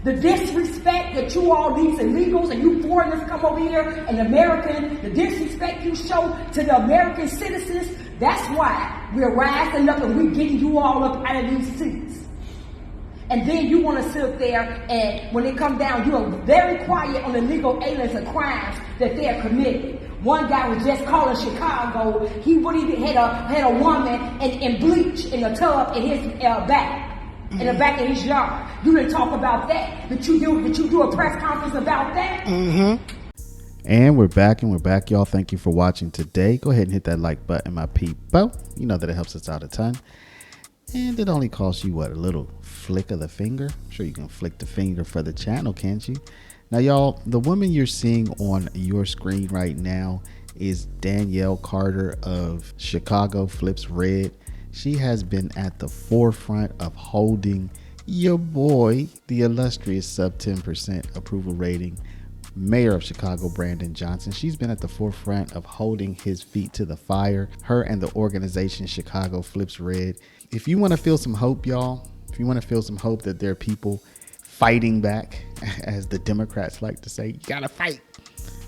The disrespect that you all, these illegals and you foreigners come over here and the disrespect you show to the American citizens, that's why we're rising up and we're getting you all up out of these seats. And then you want to sit up there and when it comes down, you are very quiet on illegal aliens and crimes that they're committing. One guy was just calling Chicago. He really had a woman in bleach in a tub in his back. In the back of his yard. You didn't talk about that. Did you do a press conference about that? Mm-hmm. And we're back, y'all. Thank you for watching today. Go ahead and hit that like button, my people. You know that it helps us out a ton. And it only costs you, a little flick of the finger? I'm sure you can flick the finger for the channel, can't you? Now, y'all, the woman you're seeing on your screen right now is Dannic Carter of Chicago Flips Red. She has been at the forefront of holding your boy, the illustrious sub 10% approval rating mayor of Chicago, Brandon Johnson. She's been at the forefront of holding his feet to the fire. Her and the organization Chicago Flips Red. If you want to feel some hope, y'all, if you want to feel some hope that there are people fighting back, as the Democrats like to say, you gotta fight.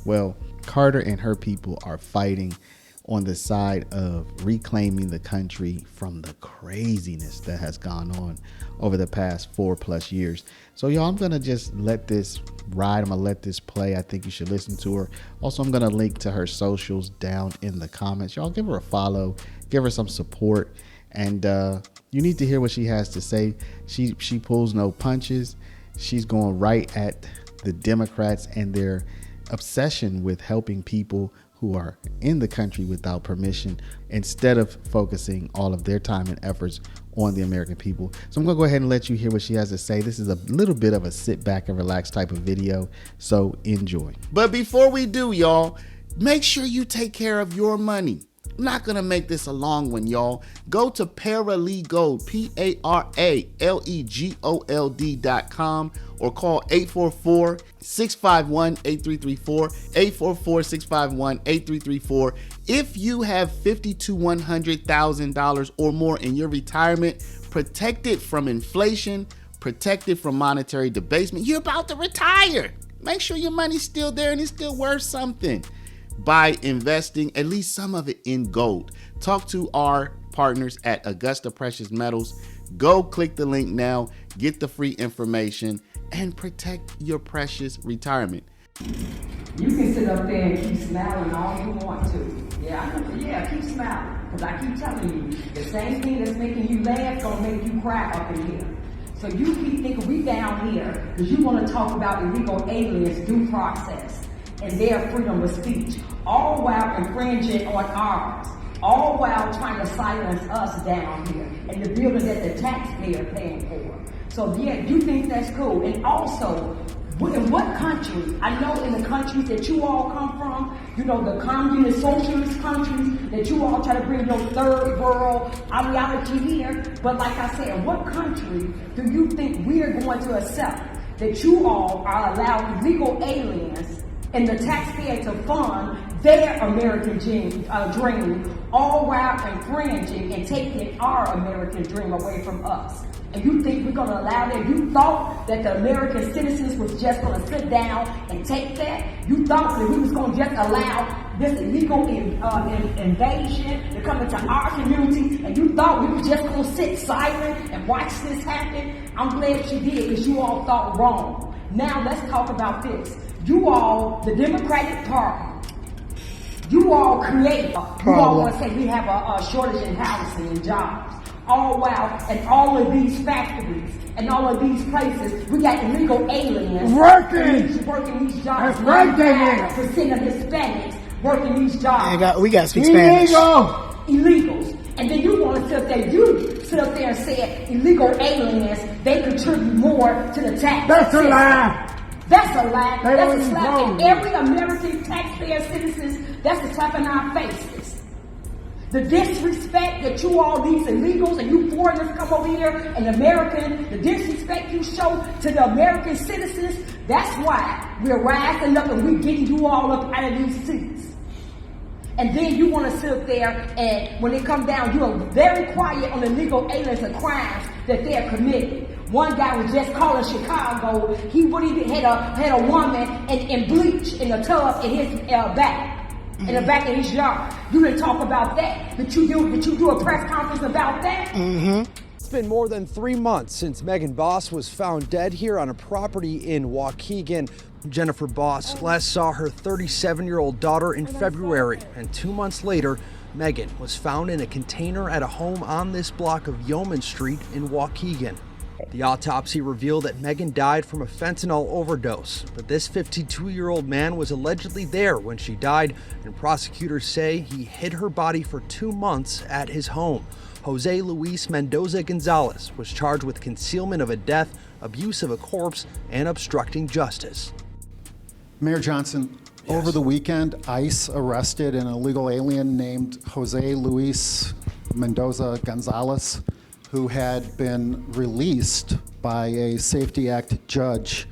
Well, Carter and her people are fighting on the side of reclaiming the country from the craziness that has gone on over the past 4+ years. So y'all, I'm gonna just let this ride. I'm gonna let this play. I think you should listen to her. Also, I'm gonna link to her socials down in the comments. Y'all give her a follow, give her some support, and you need to hear what she has to say. She pulls no punches. She's going right at the Democrats and their obsession with helping people who are in the country without permission, instead of focusing all of their time and efforts on the American people. So I'm gonna go ahead and let you hear what she has to say. This is a little bit of a sit back and relax type of video, so enjoy. But before we do, y'all, make sure you take care of your money. I'm not gonna make this a long one, y'all. Go to Paralegold, PARALEGOLD.com, or call 844-651-8334, 844-651-8334. If you have $50,000 to $100,000 or more in your retirement, protected from inflation, protected from monetary debasement, you're about to retire. Make sure your money's still there and it's still worth something by investing at least some of it in gold. Talk to our partners at Augusta Precious Metals. Go click the link now, get the free information, and protect your precious retirement. You can sit up there and keep smiling all you want to. Yeah, keep smiling. Because I keep telling you, the same thing that's making you laugh gonna make you cry up in here. So you keep thinking we down here because you want to talk about illegal aliens due process and their freedom of speech, all while infringing on ours, all while trying to silence us down here in the building that the taxpayer paying for. So yeah, you think that's cool. And also, in what country, I know in the countries that you all come from, you know, the communist, socialist countries, that you all try to bring your third world ideology here, but like I said, what country do you think we are going to accept that you all are allowed illegal aliens and the taxpayer to fund their American dream, all while infringing and taking our American dream away from us? And you think we're going to allow that? You thought that the American citizens was just going to sit down and take that? You thought that we was going to just allow this illegal invasion to come into our community, and you thought we were just going to sit silent and watch this happen? I'm glad you did, because you all thought wrong. Now let's talk about this. You all, the Democratic Party, you all create, you all want to say we have a shortage in housing and jobs. All while, and all of these factories and all of these places, we got illegal aliens working these jobs. That's right, Daniel. % of Hispanics working these jobs. We got to speak Spanish. Illegals. And then you want to sit up there and say illegal aliens, they contribute more to the tax. That's a lie. That's a lie. That's a slap in every American taxpayer citizen. That's a slap in our faces. The disrespect that you all, these illegals and you foreigners come over here and the disrespect you show to the American citizens, that's why we're rising up and we're getting you all up out of these seats. And then you want to sit up there and when it comes down, you are very quiet on illegal aliens and crimes that they're committing. One guy was just calling Chicago. He would even had a woman in bleach in a tub in his back, in the back of his yard. You didn't talk about that. Did you do a press conference about that? Mm-hmm. It's been more than 3 months since Megan Bos was found dead here on a property in Waukegan. Jennifer Bos last saw her 37-year-old daughter in February, and 2 months later, Megan was found in a container at a home on this block of Yeoman Street in Waukegan. The autopsy revealed that Megan died from a fentanyl overdose, but this 52-year-old man was allegedly there when she died, and prosecutors say he hid her body for 2 months at his home. Jose Luis Mendoza-Gonzalez was charged with concealment of a death, abuse of a corpse, and obstructing justice. Mayor Johnson, Yes. over the weekend, ICE arrested an illegal alien named Jose Luis Mendoza-Gonzalez, who had been released by a Safety Act judge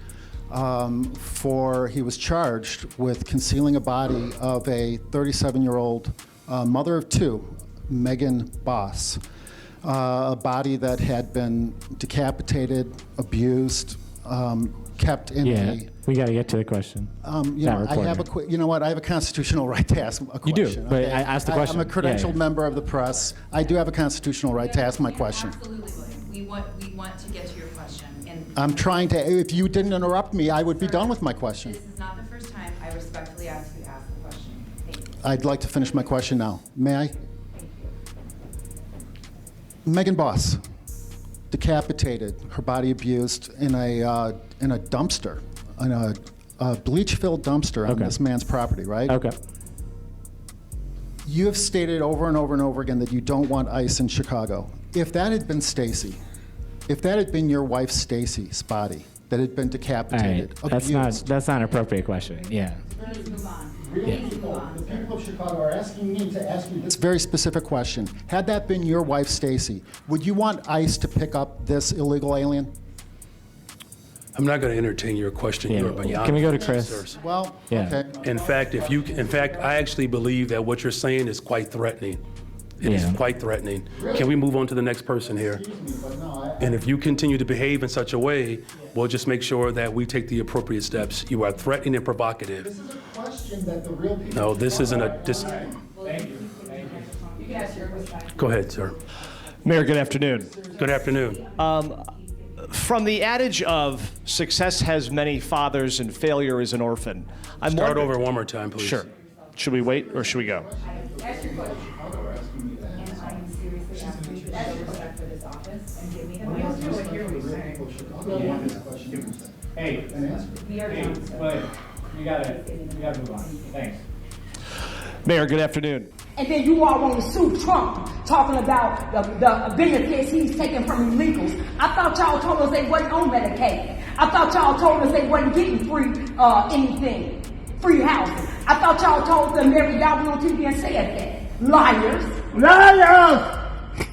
he was charged with concealing a body of a 37-year-old mother of two, Megan Bos, a body that had been decapitated, abused, kept in a... We got to get to the question. I have I have a constitutional right to ask a question. You do, but I asked the question. I'm a credentialed member of the press. I do have a constitutional right to ask my question. Absolutely, William. We want to get to your question. And I'm trying to, if you didn't interrupt me, I would be done with my question. this is not the first time I respectfully ask you to ask the question. Thank you. I'd like to finish my question now. May I? Thank you. Megan Bos, decapitated, her body abused in a dumpster, in a bleach-filled dumpster on this man's property, right? Okay. You have stated over and over and over again that you don't want ICE in Chicago. If that had been Stacy, if that had been your wife Stacy's body that had been All decapitated, right. abused. That's not an appropriate question. Yeah. Please move on. The people of Chicago are asking me to ask you this very specific question. Had that been your wife Stacy, would you want ICE to pick up this illegal alien? I'm not going to entertain your question. Yeah. You're beyond Can we go to my Chris? answers. Well, Yeah. okay. In fact, I actually believe that what you're saying is quite threatening. It is Yeah. quite threatening. Can we move on to the next person here? Excuse me, but no, And if you continue to behave in such a way, we'll just make sure that we take the appropriate steps. You are threatening and provocative. this is a question that the real people... No, this isn't a. You can ask your question. Go ahead, sir. Mayor, good afternoon. Good afternoon. From the adage of success has many fathers and failure is an orphan, I'm Start wondering- over one more time, please. Sure. Should we wait or should we go? Ask your question. And I'm seriously asking you to show respect for this office and give me the mic. Hey, We are done, sir. but you gotta move on. Thanks. Mayor, good afternoon. And then you all want to sue Trump, talking about the benefits he's taking from illegals. I thought y'all told us they wasn't on Medicaid. I thought y'all told us they wasn't getting free anything, free housing. I thought y'all told them y'all went on TV and said that. Liars. Liars!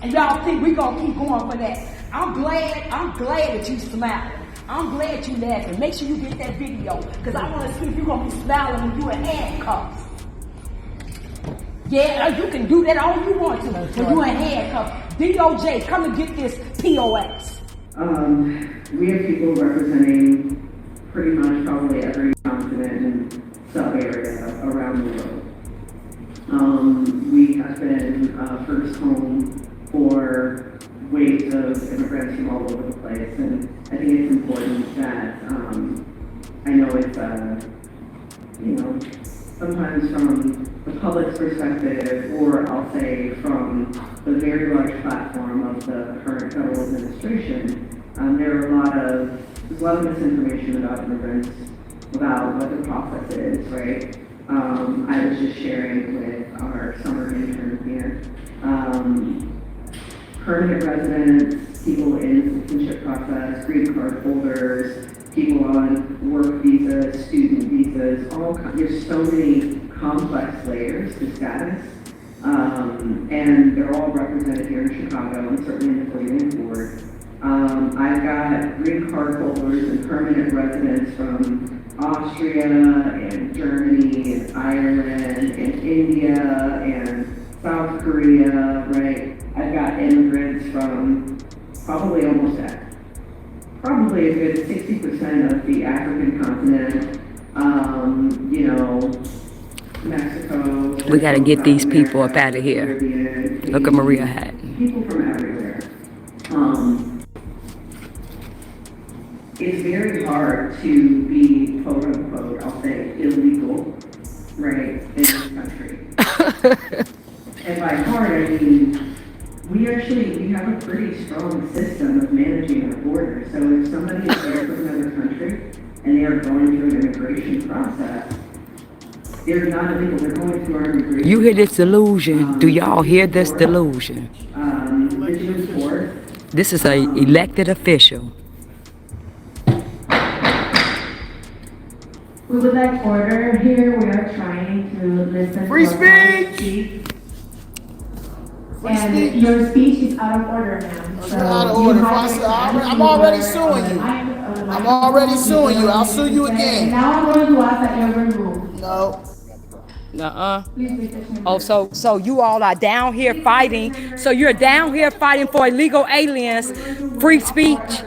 And y'all think we gonna keep going for that. I'm glad that you smiling. I'm glad you laughing. Make sure you get that video, because I want to see if you're gonna be smiling when you in handcuffs. Yeah, you can do that all you want to when you're in handcuffs. DOJ, come and get this POS. We have people representing pretty much probably every continent and sub-area around the world. We have been first home for waves of immigrants from all over the place, and I think it's important that I know it's sometimes from the public's perspective, or I'll say from the very large platform of the current federal administration, there's a lot of misinformation about immigrants, about what the process is, right? I was just sharing with our summer intern here. Permanent residents, people in the citizenship process, green card holders, people on work visas, student visas, there's so many complex layers to status, and they're all represented here in Chicago and certainly in the Planning Board. I've got green card holders and permanent residents from Austria and Germany and Ireland and India and South Korea, right? I've got immigrants from probably almost probably a good 60% of the African continent, you know, Mexico. We got to get these people up America, out of here. Caribbean, Look at Maria hat. people from everywhere. It's very hard to be quote unquote, I'll say, illegal, right, in this country. And by hard, I mean, we have a pretty strong system of managing our borders. So if somebody is there from another country and they are going through an immigration process, they're not illegal, they're going through our immigration. You hear this delusion? Do y'all hear this delusion? Vigilance board. This is an elected official. We would like order here. We are trying to listen. Free to our speech! And your speech is out of order, ma'am. It's out of order. I'm already suing you. I'm already suing you. I'll sue you again. Now I'm going to ask that you're removed. No. Nuh-uh. Please be patient. Oh, so you all are down here fighting. So you're down here fighting for illegal aliens, free speech,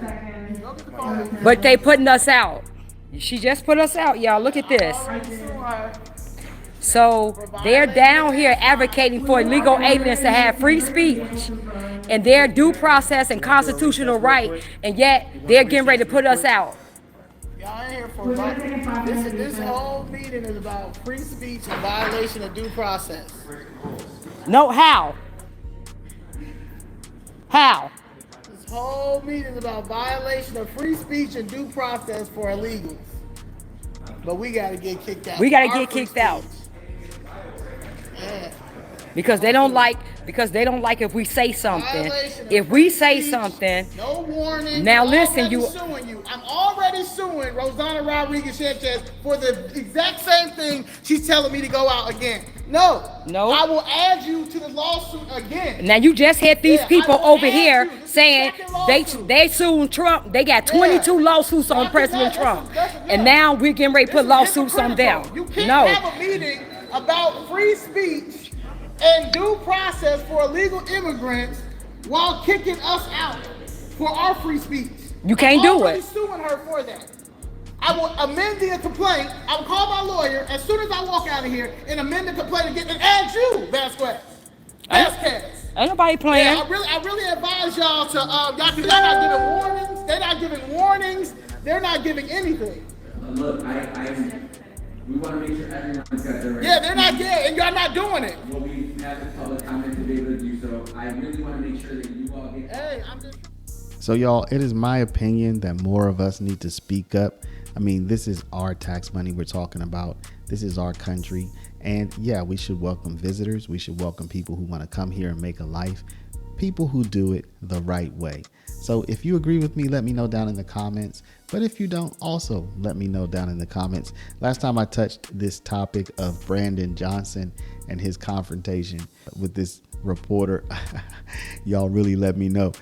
but they putting us out. She just put us out, y'all. Look at this. So they're down here advocating for illegal aliens to have free speech and their due process and constitutional right, and yet they're getting ready to put us out. Y'all ain't here for this whole meeting is about free speech and violation of due process. No, how? How? This whole meeting is about violation of free speech and due process for illegals. But we gotta get kicked out. We gotta get kicked out. Yeah. Because they don't like if we say something. If we say something, no warning. Now listen, I'm already suing Rosanna Rodriguez Sanchez for the exact same thing she's telling me to go out again. No. I will add you to the lawsuit again. now you just had these people over here saying they suing Trump. They got 22 lawsuits on President Trump. And now we're getting ready to put lawsuits on them. You can't have a meeting about free speech and due process for illegal immigrants while kicking us out for our free speech. You can't do it. I'm suing her for that. I will amend the complaint. I will call my lawyer as soon as I walk out of here and amend the complaint again and add you, Vasquez. Ain't nobody playing. Yeah, I really advise y'all to y'all not giving warnings. They're not giving warnings. They're not giving anything. Look, we want to make sure everyone's got their right. Yeah, they're not there, and y'all not doing it. Well, we have the public comment to be able to do so. I really want to make sure that you all get. Hey, I'm just. So y'all, it is my opinion that more of us need to speak up. I mean, this is our tax money we're talking about. This is our country. And yeah, we should welcome visitors. We should welcome people who want to come here and make a life. People who do it the right way. So if you agree with me, let me know down in the comments. But if you don't, also let me know down in the comments. Last time I touched this topic of Brandon Johnson and his confrontation with this reporter, y'all really let me know.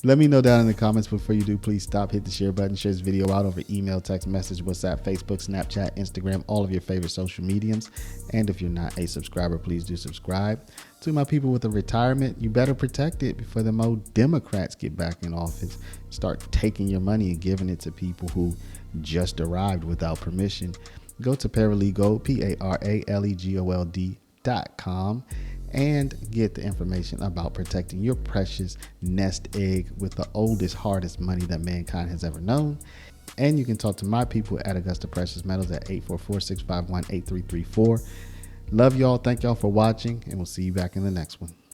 Let me know down in the comments. Before you do, please stop, hit the share button, share this video out over email, text message, WhatsApp, Facebook, Snapchat, Instagram, all of your favorite social mediums. And if you're not a subscriber, please do subscribe. To my people with a retirement, you better protect it before the old Democrats get back in office. Start taking your money and giving it to people who just arrived without permission. Go to Paralegal, PARALEGOLD.com. and get the information about protecting your precious nest egg with the oldest, hardest money that mankind has ever known. And you can talk to my people at Augusta Precious Metals at 844-651-8334. Love y'all. Thank y'all for watching, and we'll see you back in the next one.